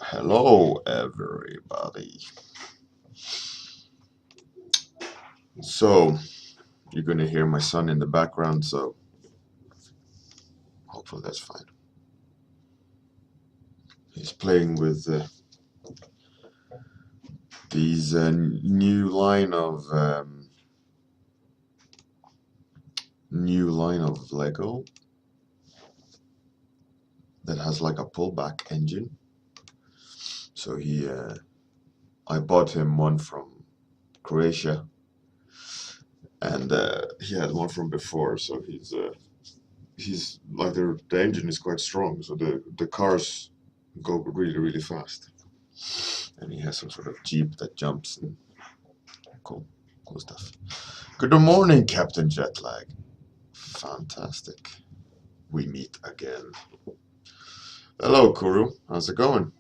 Hello, everybody. So, you're gonna hear my son in the background, so hopefully that's fine. He's playing with these new line of Lego that has like a pullback engine. So I bought him one from Croatia, and he had one from before. So he's like the engine is quite strong, so the cars go really fast. And he has some sort of jeep that jumps and cool stuff. Good morning, Captain Jetlag. Fantastic. We meet again. Hello, Kuru. How's it going?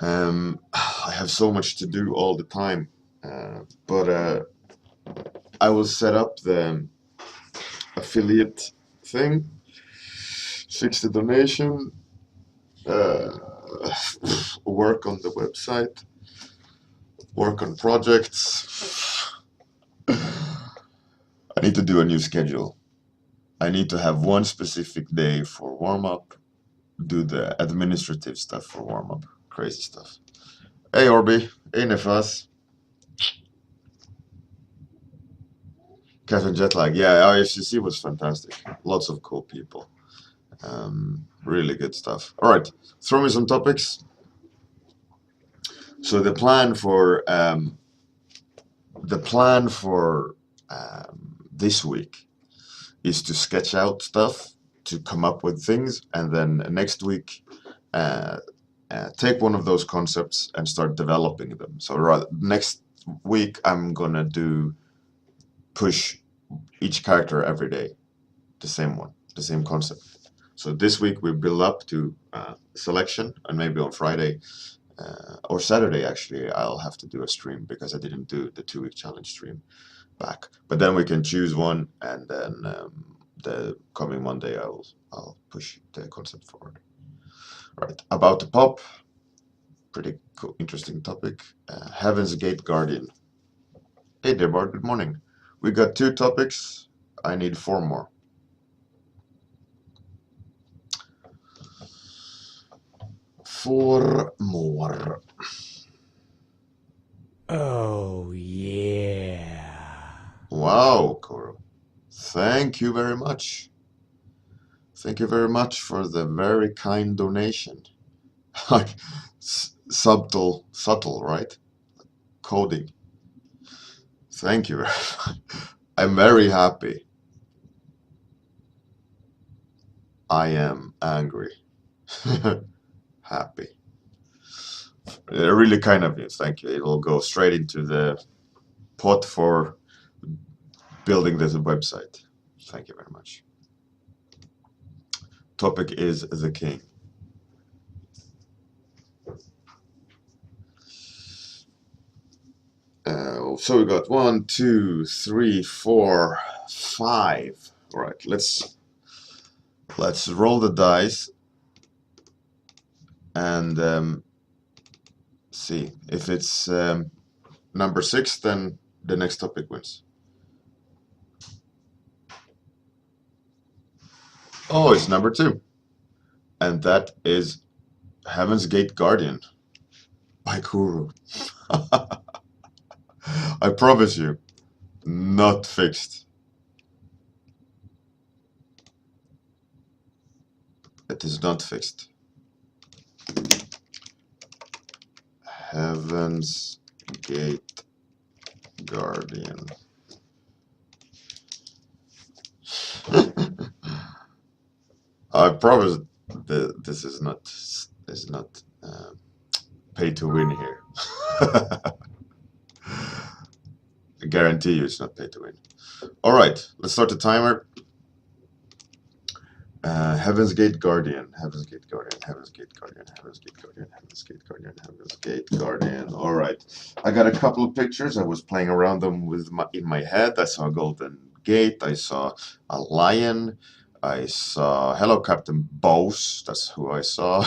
I have so much to do all the time, but I will set up the affiliate thing, fix the donation, work on the website, work on projects. I need to do a new schedule. I need to have one specific day for warm-up, do the administrative stuff for warm-up, crazy stuff. Hey Orby, hey Nefas. Captain Jetlag, yeah, IFCC was fantastic. Lots of cool people. Really good stuff. All right, throw me some topics. So the plan for this week is to sketch out stuff, to come up with things, and then next week take one of those concepts and start developing them. So next week I'm gonna push each character every day, the same one, the same concept. So this week we build up to selection, and maybe on Friday or Saturday actually I'll have to do a stream because I didn't do the 2-week challenge stream back. But then we can choose one, and then the coming Monday I'll push the concept forward. Right, about the pop, pretty cool, interesting topic. Heaven's Gate Guardian. Hey there, Bart. Good morning. We got 2 topics. I need 4 more. 4 more. Oh, yeah. Wow, Koro. Thank you very much. Thank you very much for the very kind donation. Like, subtle, right? Coding. Thank you very much. I'm very happy. I am angry. Happy. Really kind of you. Thank you. It will go straight into the pot for building this website. Thank you very much. Topic is the king. So we got 1, 2, 3, 4, 5. All right, let's roll the dice and see if it's number 6. Then the next topic wins. Oh, it's number 2, and that is Heaven's Gate Guardian by Kuru. I promise you, not fixed. It is not fixed. Heaven's Gate Guardian. I promise that this is not pay to win here. I guarantee you it's not pay to win. All right, let's start the timer. Heaven's Gate Guardian, Heaven's Gate Guardian, Heaven's Gate Guardian, Heaven's Gate Guardian, Heaven's Gate Guardian, Heaven's Gate Guardian. All right, I got a couple of pictures. I was playing around them with in my head. I saw a golden gate. I saw a lion. I saw Hello Captain Bose. That's who I saw.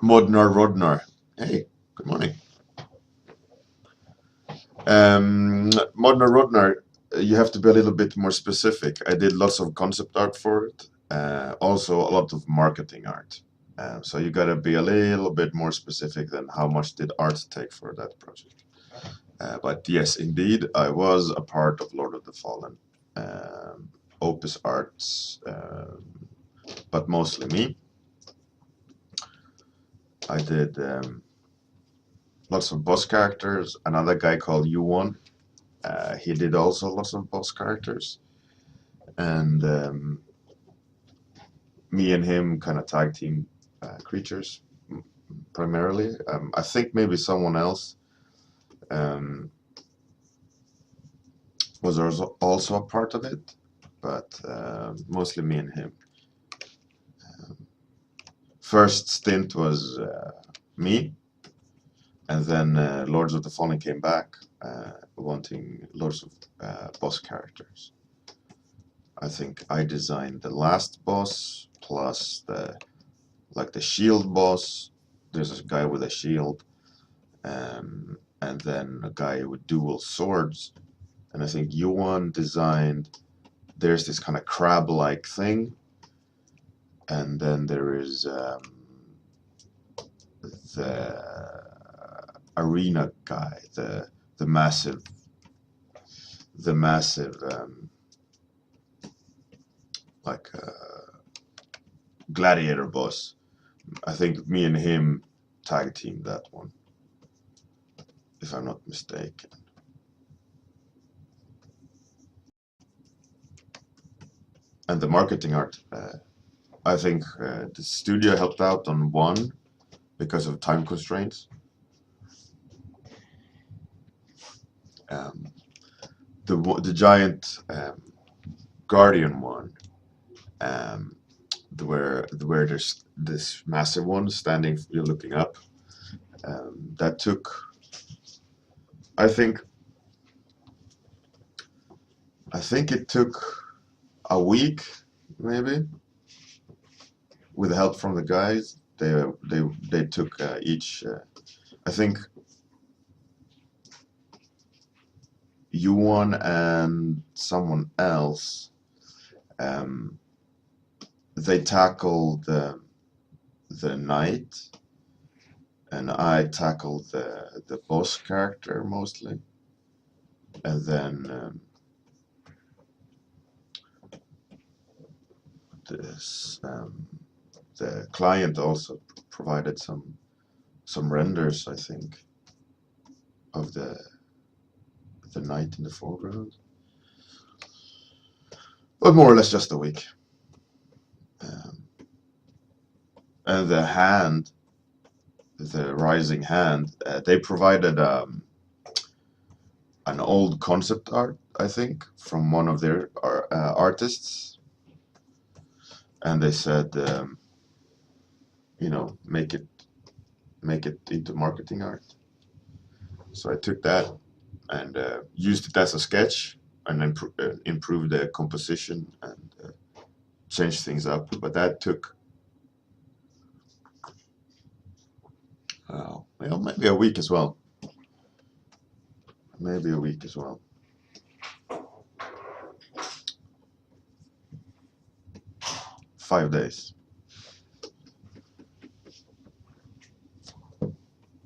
Modnar Rodnar. Hey, good morning. Modern Rodnar, you have to be a little bit more specific. I did lots of concept art for it, also a lot of marketing art. So you gotta be a little bit more specific than how much did art take for that project. But yes, indeed, I was a part of Lord of the Fallen, Opus Arts, but mostly me. I did lots of boss characters. Another guy called U1. He did also lots of boss characters, and me and him kind of tag team creatures primarily. I think maybe someone else was also a part of it, but mostly me and him. First stint was me, and then Lords of the Fallen came back wanting lots of boss characters. I think I designed the last boss plus the shield boss. There's a guy with a shield, and then a guy with dual swords. And I think Yuan designed. There's this kind of crab-like thing, and then there is the arena guy, the massive like gladiator boss. I think me and him tag teamed that one, if I'm not mistaken. And the marketing art, I think the studio helped out on one because of time constraints. The giant Guardian one, where there's this massive one standing, you're looking up. That took, I think it took a week, maybe, with help from the guys. They took each. I think Yuan and someone else. They tackled the knight, and I tackled the boss character mostly, and then the client also provided some renders, I think, of the knight in the foreground, but more or less just a week. And the hand, the rising hand, they provided an old concept art, I think, from one of their artists, and they said, make it into marketing art. So I took that and used it as a sketch, and then improved the composition and changed things up. But that took maybe a week as well. Maybe a week as well. Five days.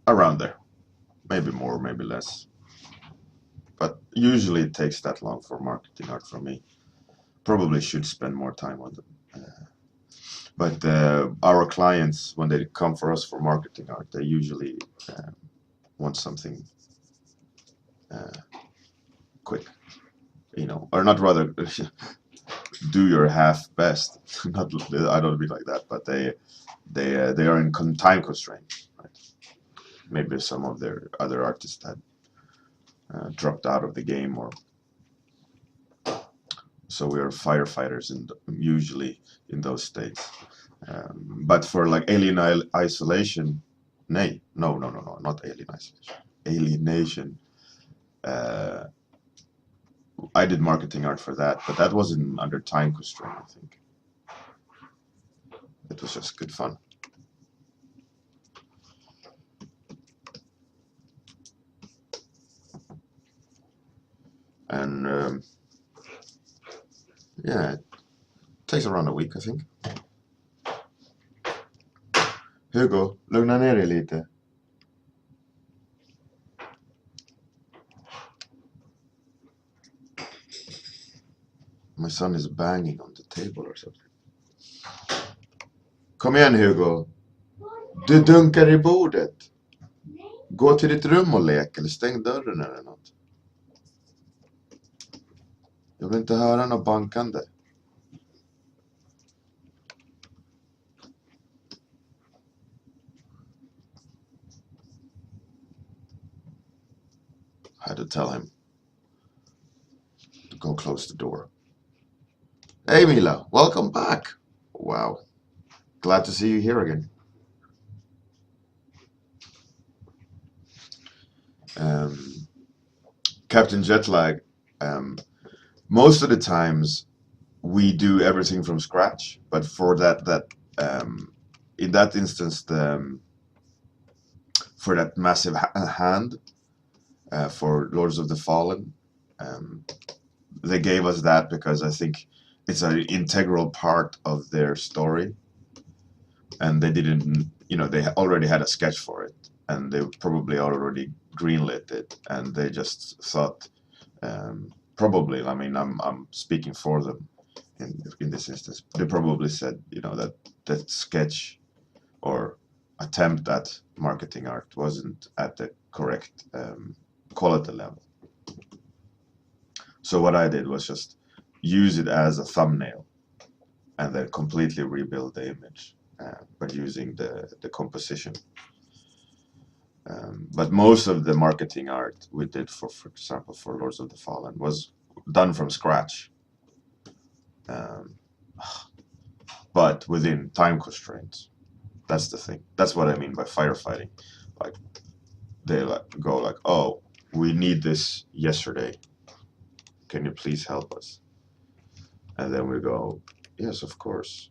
Around there. Maybe more, maybe less. But usually it takes that long for marketing art for me. Probably should spend more time on them. But our clients, when they come for us for marketing art, they usually want something quick, or not, rather do your half best. Not, I don't mean like that, but they are in time constraint. Right? Maybe some of their other artists had dropped out of the game, or So we are firefighters usually in those states. But for like alien isolation, no, not alien isolation, alienation. Uh, I did marketing art for that, but that wasn't under time constraint, I think. It was just good fun. And yeah, it takes around a week, I think. Hugo, lugna ner dig lite. My son is banging on the table or something. Kom igen Hugo. Du dunkar i bordet. Gå till ditt rum och lek eller stäng dörren eller något. Jag vill inte höra något bankande. I had to tell him to go close the door. Hey Mila, welcome back. Wow. Glad to see you here again. Captain Jetlag, most of the times we do everything from scratch, but for in that instance, for that massive hand for Lords of the Fallen, they gave us that because I think it's an integral part of their story, and they didn't, they already had a sketch for it, and they probably already greenlit it, and they just thought, probably, I mean, I'm speaking for them in this instance, they probably said, that sketch or attempt at marketing art wasn't at the correct quality level. So what I did was just use it as a thumbnail and then completely rebuild the image, but using the composition. But most of the marketing art we did, for example, for Lords of the Fallen, was done from scratch, but within time constraints. That's the thing. That's what I mean by firefighting. Like, they go like, oh, we need this yesterday. Can you please help us? And then we go, yes, of course.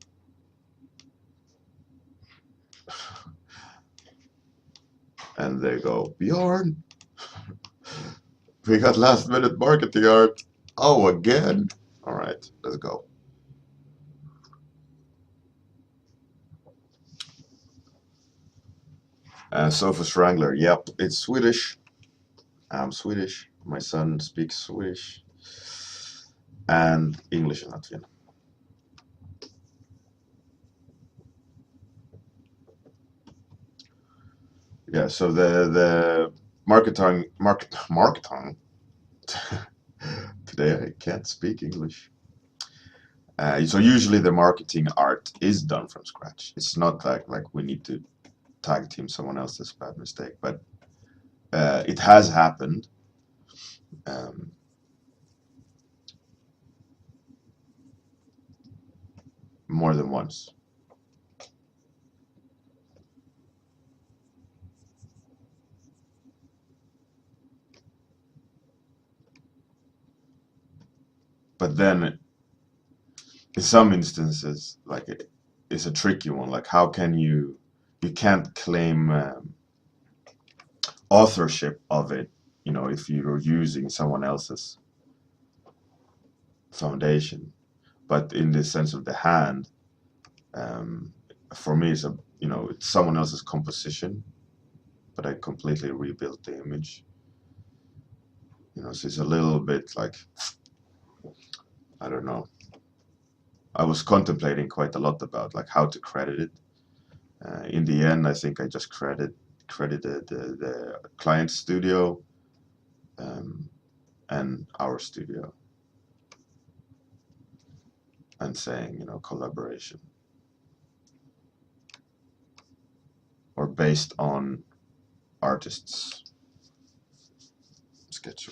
And they go, Bjorn, we got last minute marketing art. Oh, again? All right, let's go. Sofa Strangler, yep, it's Swedish. I'm Swedish. My son speaks Swedish and English and Latvian. Yeah, so the marketing today I can't speak English. So usually the marketing art is done from scratch. It's not like we need to tag team someone else's bad mistake, but it has happened. More than once. But then in some instances, like it's a tricky one. Like, how can you can't claim authorship of it, if you're using someone else's foundation. But in the sense of the hand, for me, it's it's someone else's composition, but I completely rebuilt the image. So it's a little bit like, I don't know. I was contemplating quite a lot about like how to credit it. In the end, I think I just credited the client studio and our studio, and saying, collaboration, or based on artists' sketch.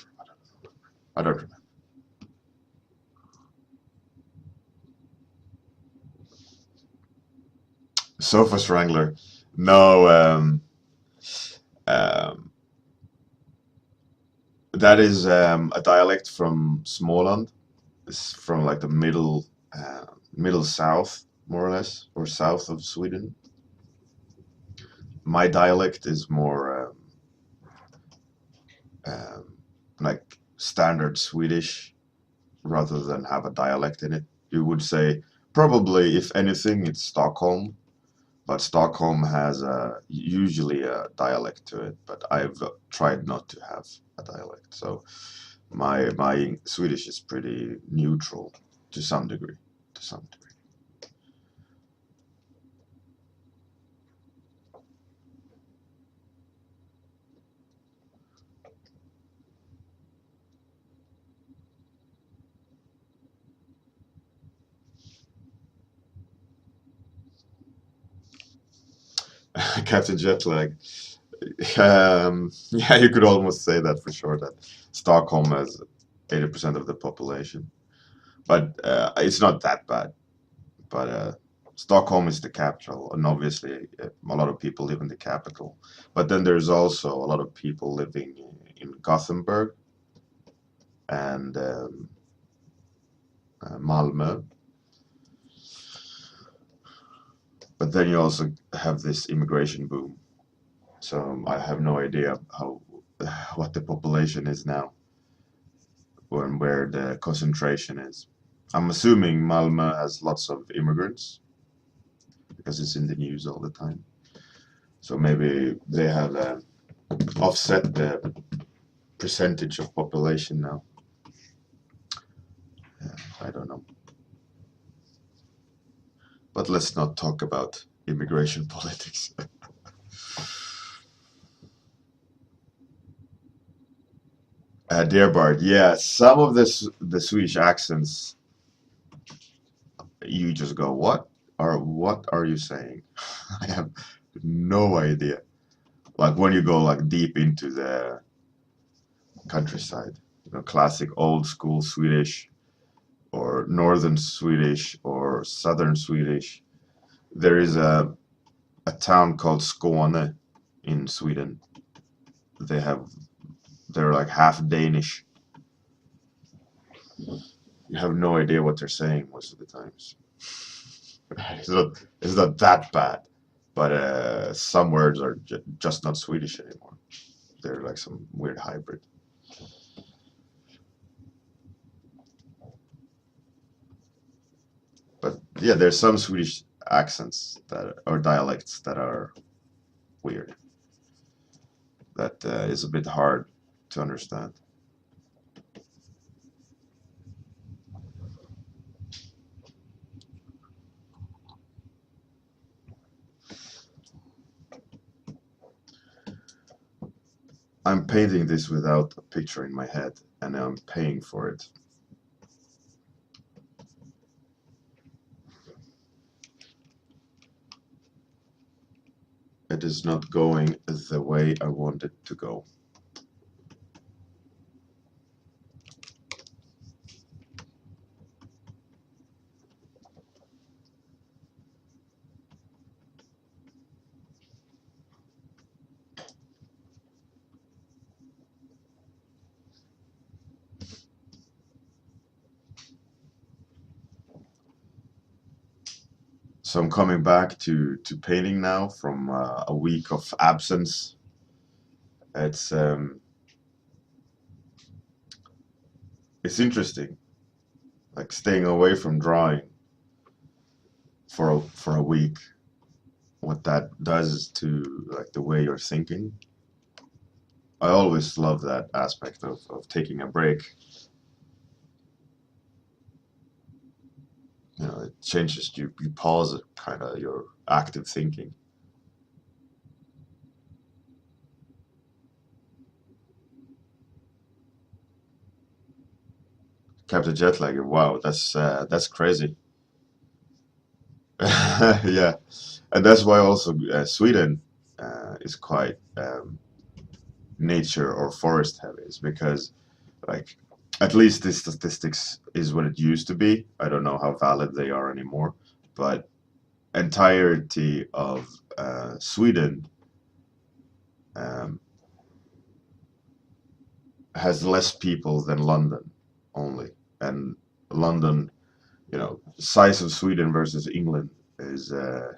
I don't remember. Sofa Strangler. No, um, that is a dialect from Småland. It's from like the middle south, more or less, or south of Sweden. My dialect is more like standard Swedish rather than have a dialect in it. You would say probably, if anything, it's Stockholm, but Stockholm has usually a dialect to it. But I've tried not to have a dialect, so my Swedish is pretty neutral to some degree. To some degree. Captain Jetlag. Yeah, you could almost say that for sure. That Stockholm has 80% of the population, but it's not that bad. But Stockholm is the capital, and obviously a lot of people live in the capital. But then there's also a lot of people living in Gothenburg and Malmö. But then you also have this immigration boom. So I have no idea how what the population is now, or where the concentration is. I'm assuming Malmö has lots of immigrants because it's in the news all the time. So maybe they have offset the percentage of population now. I don't know. But let's not talk about immigration politics. Dear Bart, yeah, some of the Swedish accents, you just go, what are you saying? I have no idea. Like when you go like deep into the countryside, classic old school Swedish or northern Swedish or southern Swedish. There is a town called Skåne in Sweden. They're like half Danish. You have no idea what they're saying most of the times. It's not that bad, but some words are just not Swedish anymore. They're like some weird hybrid. But yeah, there's some Swedish accents that or dialects that are weird. That is a bit hard to understand. I'm painting this without a picture in my head, and I'm paying for it. It is not going the way I want it to go. So I'm coming back to painting now from a week of absence. It's it's interesting, like staying away from drawing for a week. What that does to like the way you're thinking. I always love that aspect of taking a break. It changes you pause kind of your active thinking. Captain Jetlag, wow, that's crazy. Yeah, and that's why also Sweden is quite nature or forest heavy, is because like at least the statistics is what it used to be. I don't know how valid they are anymore, but entirety of Sweden um, has less people than London only, and London, size of Sweden versus England is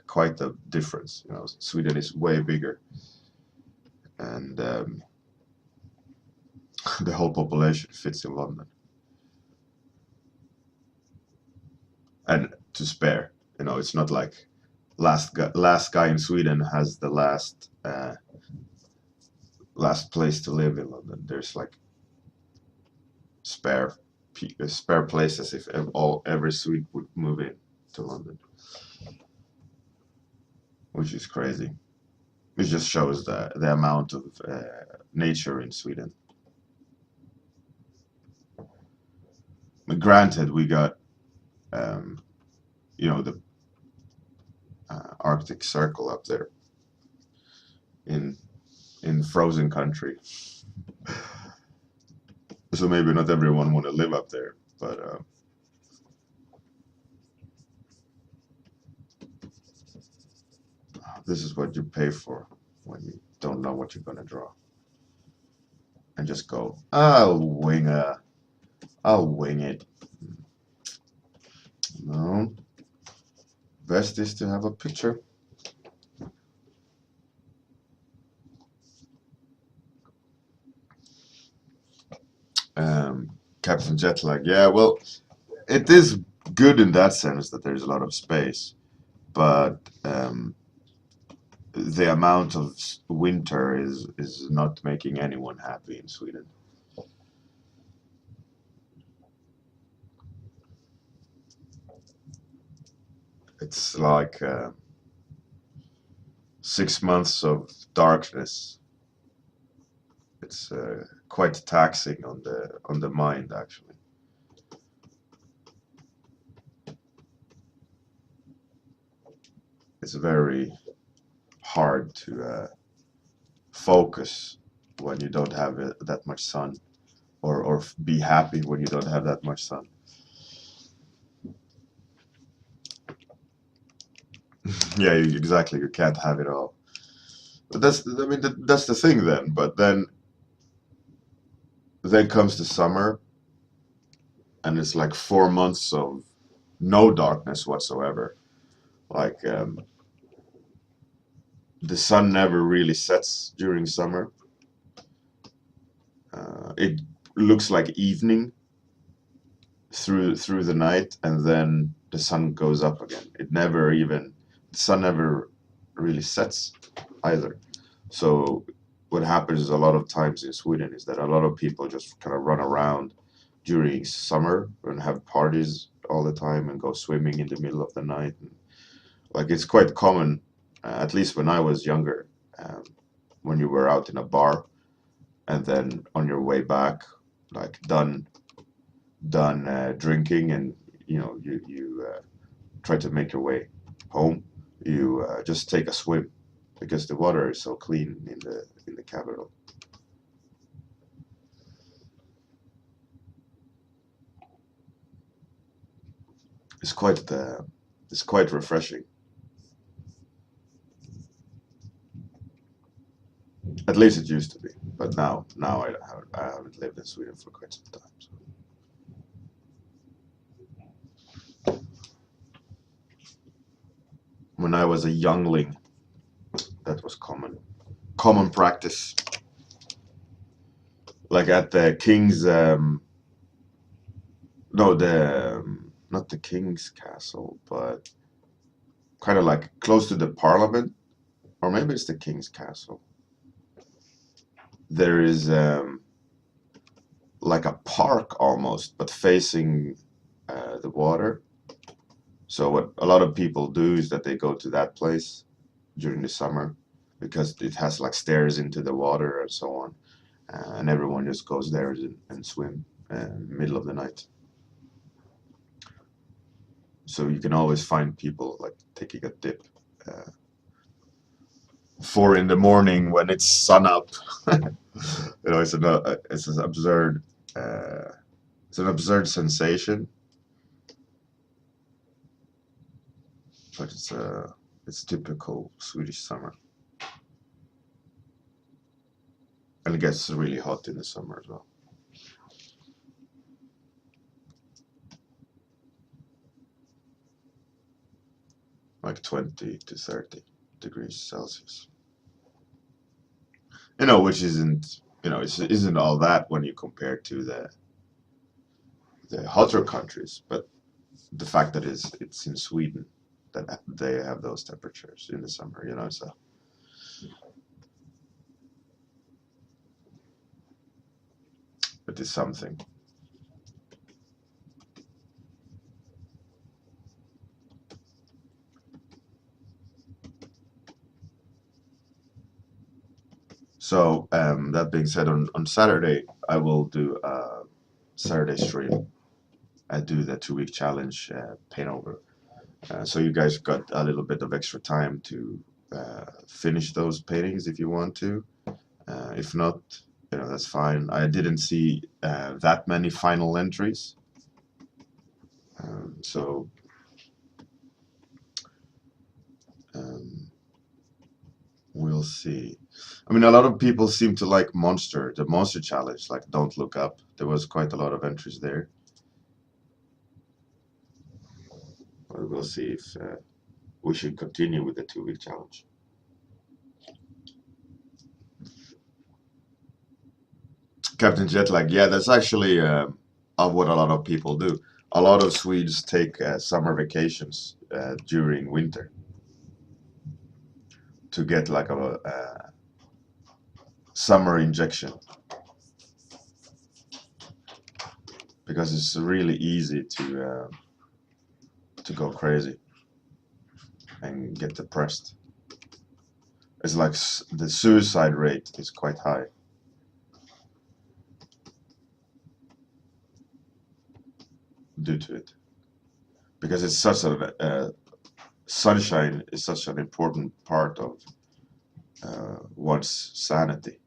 quite a difference. Sweden is way bigger, and the whole population fits in London, and to spare. It's not like last guy in Sweden has the last place to live in London. There's like spare places if every Swede would move in to London, which is crazy. It just shows the amount of nature in Sweden. But granted, we got the Arctic Circle up there in frozen country, so maybe not everyone want to live up there, but this is what you pay for when you don't know what you're gonna draw, and just go, I'll wing it. No, best is to have a picture. Captain Jetlag, yeah, well, it is good in that sense that there's a lot of space, but the amount of winter is not making anyone happy in Sweden. It's like 6 months of darkness. It's quite taxing on the mind, actually. It's very hard to focus when you don't have that much sun, or be happy when you don't have that much sun. Yeah, exactly. You can't have it all. But that's the thing then. But then comes the summer, and it's like 4 months of no darkness whatsoever. Like the sun never really sets during summer. It looks like evening through the night, and then the sun goes up again. The sun never really sets either. So what happens is a lot of times in Sweden is that a lot of people just kind of run around during summer and have parties all the time and go swimming in the middle of the night. And, like, it's quite common, at least when I was younger, when you were out in a bar and then on your way back, like done drinking, and you try to make your way home, you just take a swim because the water is so clean in the capital. It's quite refreshing. At least it used to be, but now I haven't lived in Sweden for quite some time. So. When I was a youngling, that was common practice. Like at the king's, not the king's castle, but kind of like close to the parliament, or maybe it's the king's castle. There is like a park almost, but facing the water. So what a lot of people do is that they go to that place during the summer because it has like stairs into the water and so on, and everyone just goes there and swim in the middle of the night. So you can always find people like taking a dip 4 in the morning when it's sun up. It's an absurd sensation. but it's typical Swedish summer, and it gets really hot in the summer as well. Like 20 to 30 degrees Celsius. Which isn't, it isn't all that when you compare to the hotter countries, but the fact that it's in Sweden that they have those temperatures in the summer, so it is something. So that being said, on Saturday I will do a Saturday stream. I do the 2-week challenge paint over. So you guys got a little bit of extra time to finish those paintings if you want to. If not, that's fine. I didn't see that many final entries. So we'll see. I mean, a lot of people seem to like the Monster Challenge, like Don't Look Up. There was quite a lot of entries there. But we'll see if we should continue with the 2-week challenge. Captain Jetlag, yeah, that's actually what a lot of people do. A lot of Swedes take summer vacations during winter to get like a summer injection, because it's really easy to go crazy and get depressed. It's like the suicide rate is quite high. Due to it, because it's such sunshine is such an important part of one's sanity.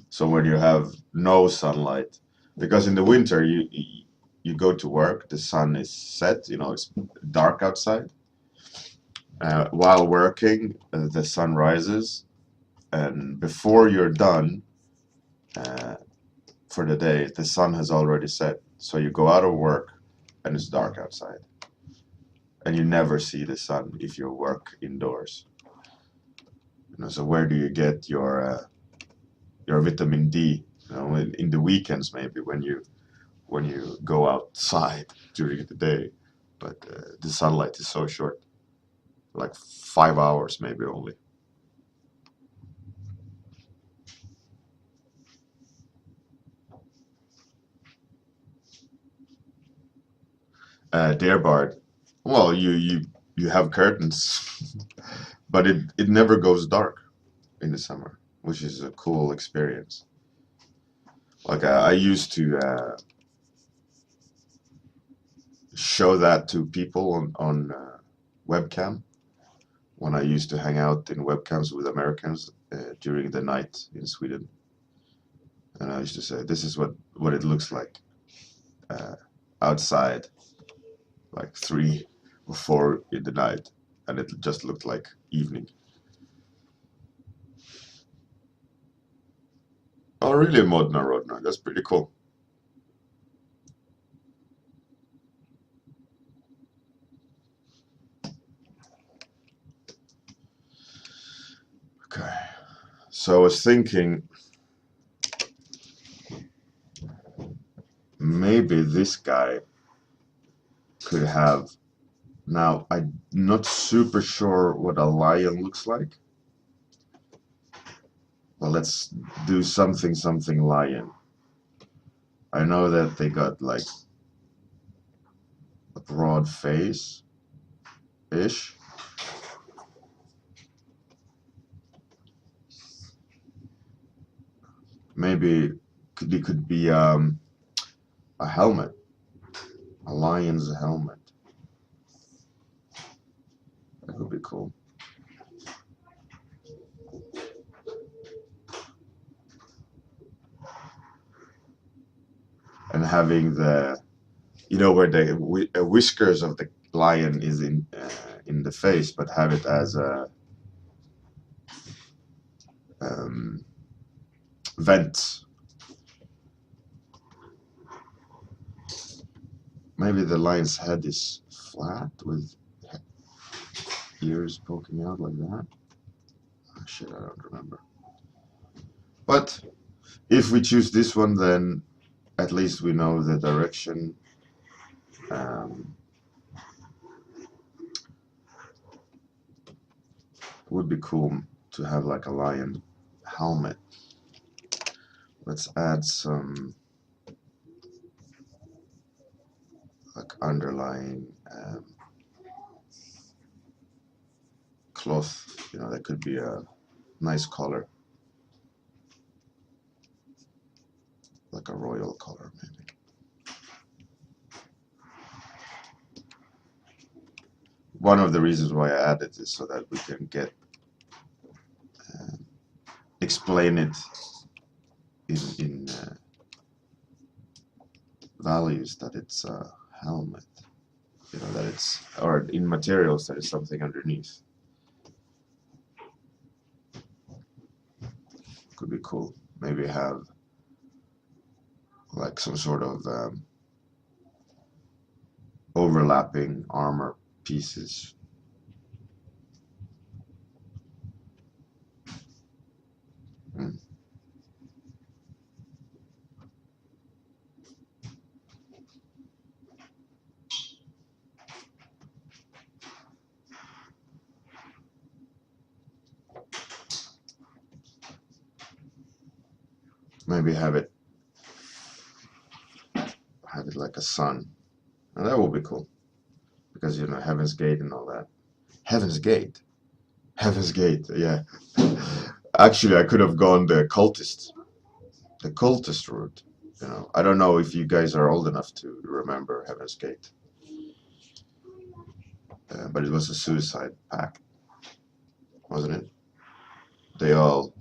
So when you have no sunlight, because in the winter you go to work, the sun is set, it's dark outside. While working, the sun rises, and before you're done for the day, the sun has already set. So you go out of work and it's dark outside, and you never see the sun if you work indoors. So where do you get your vitamin D? In the weekends, maybe when you go outside during the day, but the sunlight is so short, like 5 hours maybe only. Dear Bard, well, you have curtains, but it never goes dark in the summer, which is a cool experience. Like I used to show that to people on webcam when I used to hang out in webcams with Americans during the night in Sweden, and I used to say, this is what it looks like outside, like 3 or 4 in the night, and it just looked like evening. Oh, really, Modna Rodna? That's pretty cool. Okay, so I was thinking maybe this guy could have. Now, I'm not super sure what a lion looks like. Well, let's do something lion. I know that they got like a broad face-ish. Maybe it could be a helmet, a lion's helmet. That would be cool. And having the, where the whiskers of the lion is in the face, but have it as a vent. Maybe the lion's head is flat with ears poking out like that. Oh, shit, I don't remember. But if we choose this one, then at least we know the direction. Would be cool to have like a lion helmet. Let's add some like underlying cloth, you know, that could be a nice color, like a royal color maybe. One of the reasons why I added is so that we can get explain it in values, that it's a helmet, you know, that it's, or in materials that is something underneath. Could be cool. Maybe have like some sort of overlapping armor pieces. Maybe have it like a sun, and that will be cool, because you know, Heaven's Gate and all that. Heaven's Gate, yeah. Actually, I could have gone the cultist route. You know, I don't know if you guys are old enough to remember Heaven's Gate, but it was a suicide pact, wasn't it? They all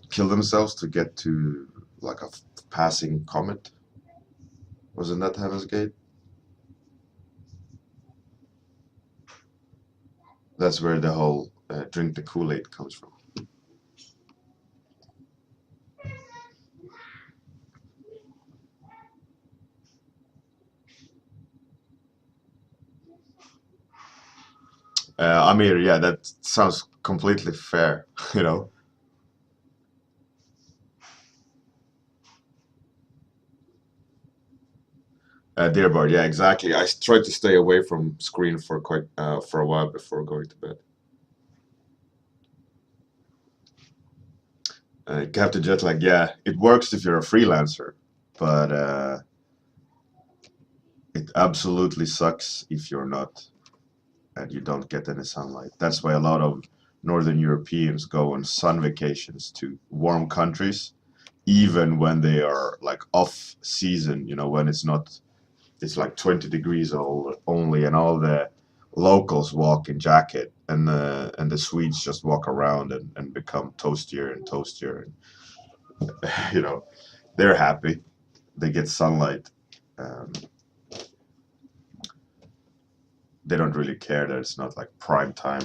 kill themselves to get to like a passing comet. Wasn't that Heaven's Gate? That's where the whole drink the Kool-Aid comes from. Amir, yeah, that sounds completely fair, you know. Dearbird, yeah, exactly. I tried to stay away from screen for for a while before going to bed. Captain Jetlag, yeah, it works if you're a freelancer, but it absolutely sucks if you're not and you don't get any sunlight. That's why a lot of Northern Europeans go on sun vacations to warm countries, even when they are like off season, you know, when it's not, it's like 20 degrees only, and all the locals walk in jacket, and the Swedes just walk around and become toastier and toastier, and you know, they're happy, they get sunlight. They don't really care that it's not like prime time.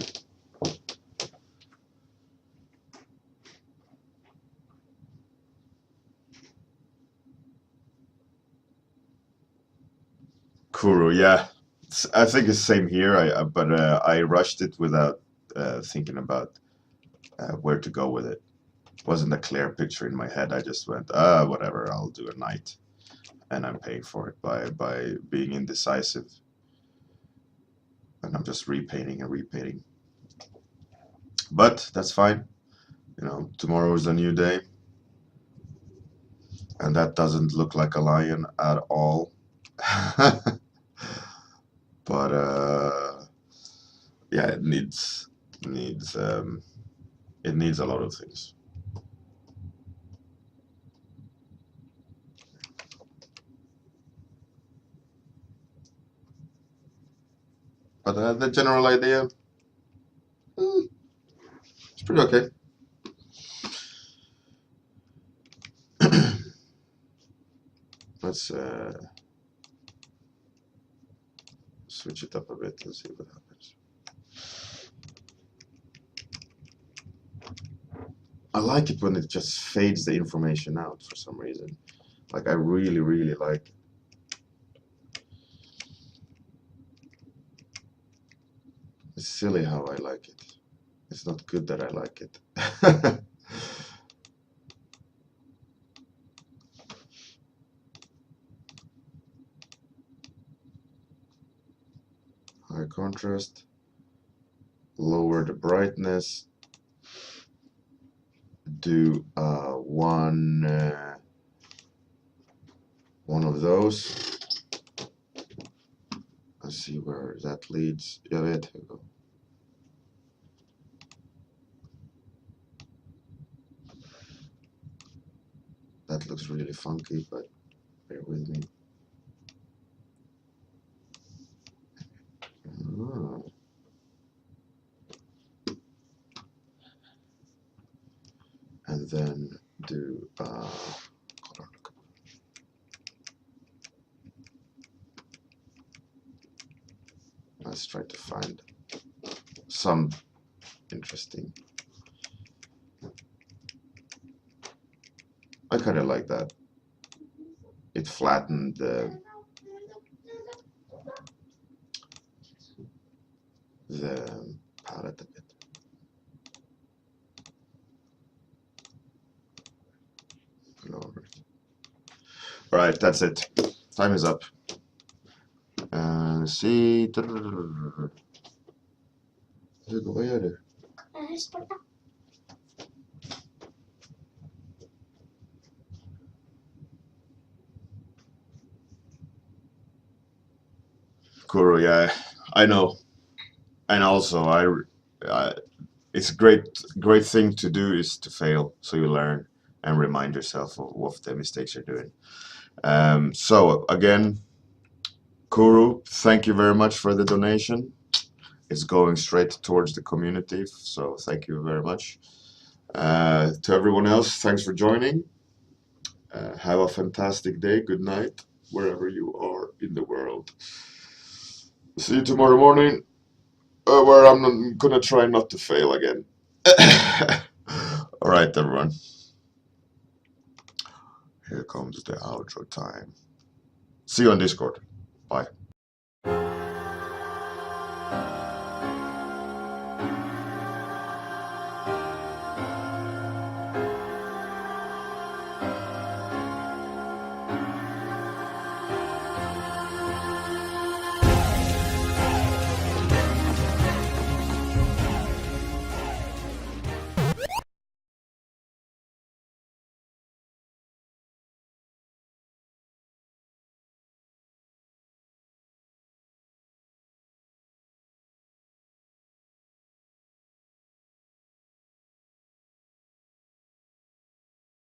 Kuru, yeah, I think it's the same here. But I rushed it without thinking about where to go with it. Wasn't a clear picture in my head. I just went, whatever, I'll do a night, and I'm paying for it by being indecisive, and I'm just repainting and repainting. But that's fine. You know, tomorrow is a new day, and that doesn't look like a lion at all. But yeah, it needs a lot of things. But the general idea, it's pretty okay. Let's switch it up a bit and see what happens. I like it when it just fades the information out for some reason. Like I really, really like it. It's silly how I like it. It's not good that I like it. High contrast. Lower the brightness. Do one of those. Let's see where that leads. Yeah, there you go. That looks really funky, but bear with me. Oh. And then do let's try to find some interesting. I kind of like that. It flattened the palette a bit. Lower it. All right, that's it. Time is up. Let's see. Vad gör du? Sporta. Kuro, yeah, I know. And also, it's a great thing to do is to fail, so you learn and remind yourself of what the mistakes you're doing. So again, Kuru, thank you very much for the donation. It's going straight towards the community, so thank you very much. To everyone else, thanks for joining. Have a fantastic day. Good night, wherever you are in the world. See you tomorrow morning, where I'm gonna try not to fail again. All right, everyone. Here comes the outro time. See you on Discord. Bye.